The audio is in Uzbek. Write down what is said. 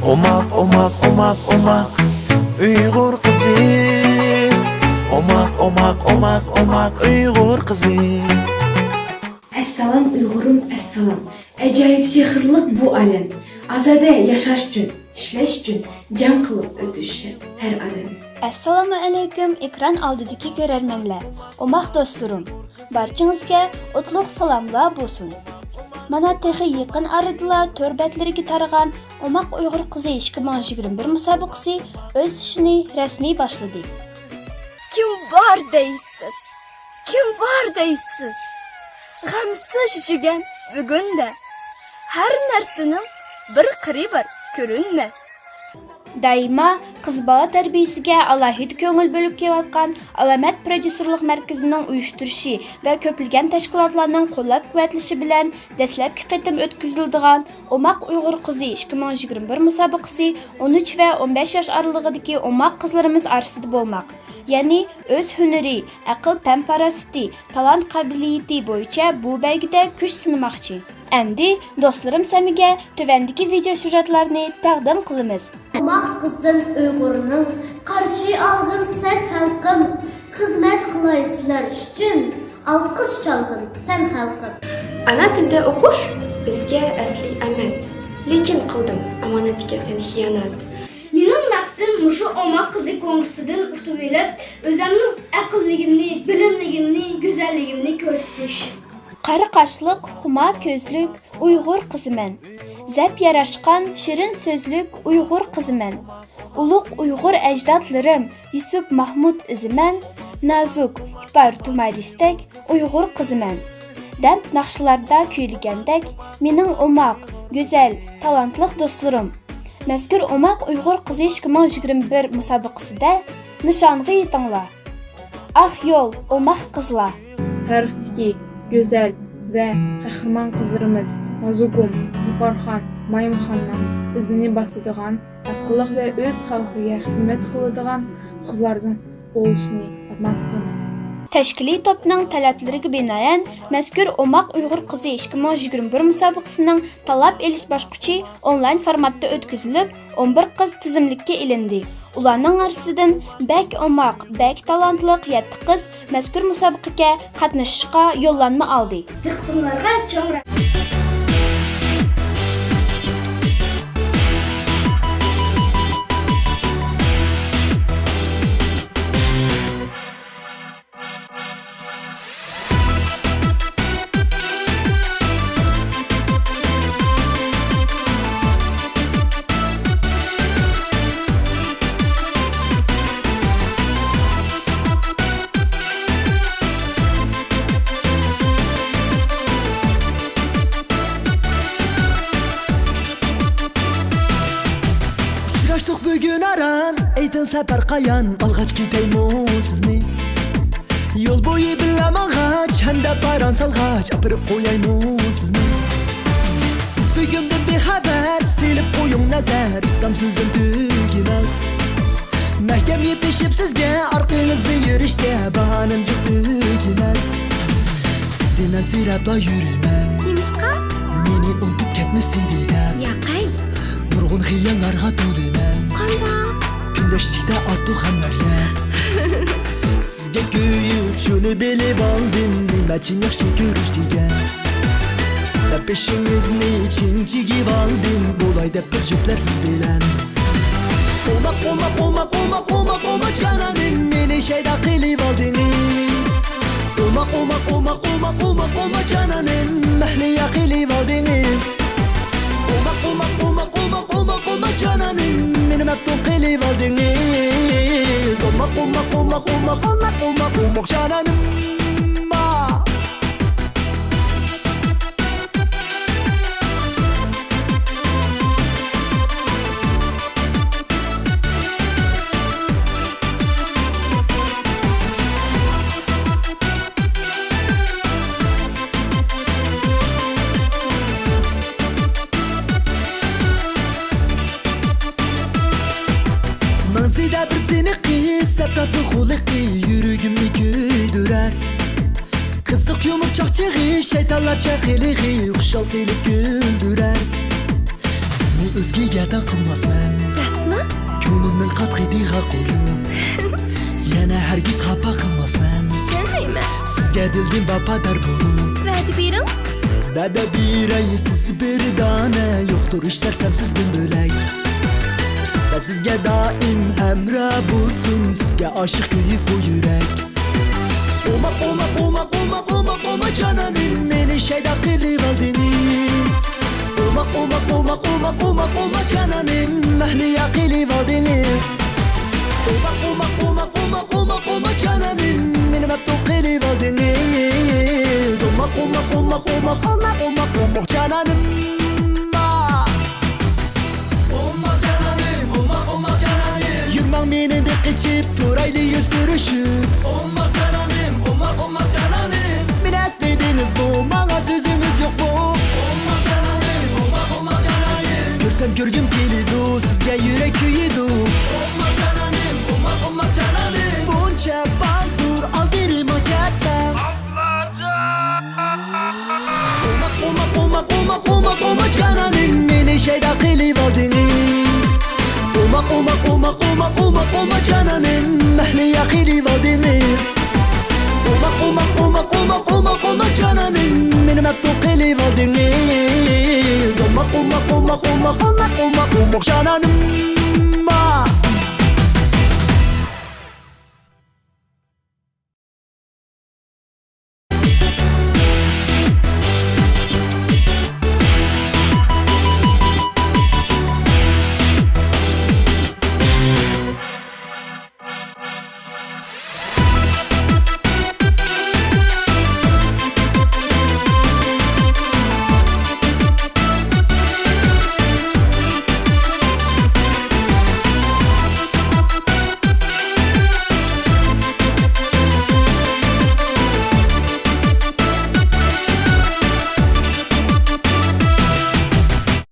Omak Uyghur kızı. Omak Uyghur kızı. Assalam Uyg'urim, assalam. Ajoyib sehrliq bu alam. Azada yashash uchun, ishlash uchun, jam qilib o'tish uchun har odam. Assalomu alaykum ekran oldidagi ko'rarmanlar. Omaq do'stlarim, barchangizga o'tliq salomlar bo'lsin. Mana texi yaqin arada turbatlariga tarag'an Omaq Uyg'ur qizi 2021 musobaqasi o'z ishini rasmiy boshladi. Kim bor deysiz? Kim bor deysiz? G'amsiz jugan bugunda har narsaning bir qiri bor ko'rinmas. Daima qiz bola tarbiyasiga alohida ko'ngil bo'lib kelayotgan Alamat prodyuserlik markazining uyushtirishi va ko'plab tashkilotlarning qo'llab-quvvatlashi bilan dastlabki qatim o'tkaziladigan Omaq Uyg'ur qizi 2021 musobaqasi 13 va 15 yosh oralig'idagi Omaq qizlarimiz orasida bo'lmoq. Ya'ni o'z hunari, aql-tan farosati, talant qobiliyati bo'yicha bu baygida kuch sinamoqchi. Endi do'stlarim samiga tövendeki video sujetlerini taqdim qilamiz. Omaq qizil Uyg'urning qarshi olg'in sen xalqim, xizmat qilaysizlar uchun alqish chalg'in sen xalqim. Ana tilda o'qish bizga asli amal, lekin qildim amonatiga sen xiyonat. Mening maqsadim mushu omaq qizi konkursidan o'tib olib, o'zimning aqlligimni, bilimligimni, go'zalligimni ko'rsatish. Qari qaşlıq, xuma közlük Uyghur kızımen. Zep yaraşkan, şirin sözlük Uyghur kızımen. Uluq Uyghur ecdatlarım Yusuf Mahmud izimen. Nazuk, ipar tumaristek Uyghur kızımen. Demp naqşlarda kuyligendek, mening omaq, güzel, talantlıq dostlarım. Mazkur Omaq Uyghur qizi 2021 musobaqasida nishonga yetinglar. Ah yol, Omaq qizlar. Tarixdagi go'zal va qahramon qizlarimiz Nazugum, Iparxon, Maymunxonning izini bosadigan, aqlli va o'z xalqiga xizmat qiladigan qizlardan bo'lishini armon qilaman. Təşkili topning talablariga binoan mazkur Omaq Uyg'ur qizi 2021 musobaqasining talab elish bosqichi onlayn formatda o'tkazilib, 11 qiz tizimlikka ilindi. Ularning orasidan bak omaq, bak talantli 7 qiz mazkur musobaqaga qatnashishga yo'llanma oldi. Diqqatlarga chong Bugün aran, aytin safar qayan, alg'ach ketaymu sizni. Yo'l bo'yi bilaman g'ach, hamda paran salg'ach, apirib qo'yaymu sizni. Siz suyimdan bexabar, silib qo'ying nazar, etsam so'zim tugimas. Mahkam yetishib sizga, orqangizda yurishga bahonim yo'q tugimas. Sizni nasirabda yurayman. Nimishqa? Meni unutib ketmasin dedim. Yaqay. Nurg'un xiyonlarga to'layman. Kundoshlikda ortiq hamlarga sizga kuyib shuni bilib oldim, nima uchun yaxshi ko'rish degan. Peshingizni chinchigib oldim, bo'lay deb bir juftlar siz bilan. Omaq janonim, meni shayda qilib oldingiz. Omaq janonim, mahliya qilib oldingiz. Omaq janonim, meni maftun qilib oldingiz. Omaq janonim. Manzida bir seni qiz, sabtası xuluqi, yuragimni kuydirar. Qiziq yumurchoq chig'i, shaytonlarcha qilig'i, xushal qilib güldürer. sizge yerden kılmasman. Rasman? Ko'nglimning qat'idiga qo'yib yana hargiz xafa qilmasman. Tushunmayman. Sizga dildim vafodor bo'lib Va'da bering. va'da beray siz bir dona yo'qdir ishlarsam sizdan bo'lak. Va sizga doim hamroh bo'lsin, sizga oshiq kuyib bu yurak. Oma cananim meni shayda qilib oldingiz. Oma cananim mahliya qilib oldingiz. Oma cananim meni mabtu qilib oldingiz. Oma cananim. Oma cananim. Yurmang meni deb qichib turayli yuz ko'rishib. Oma cananim. Meni aslediniz bu, bana sözünüz yok bu. Oma cananim. Görsem görgüm kelidi, sizga yürek kuyidi. Oma cananim. Buncha baldur aldirim o katta. Oma cananim meni shayda qilib oldingiz. Oma cananim mahliya qilib oldingiz. Oma cananim meni mabtu qilib oldingiz. Oma cananim.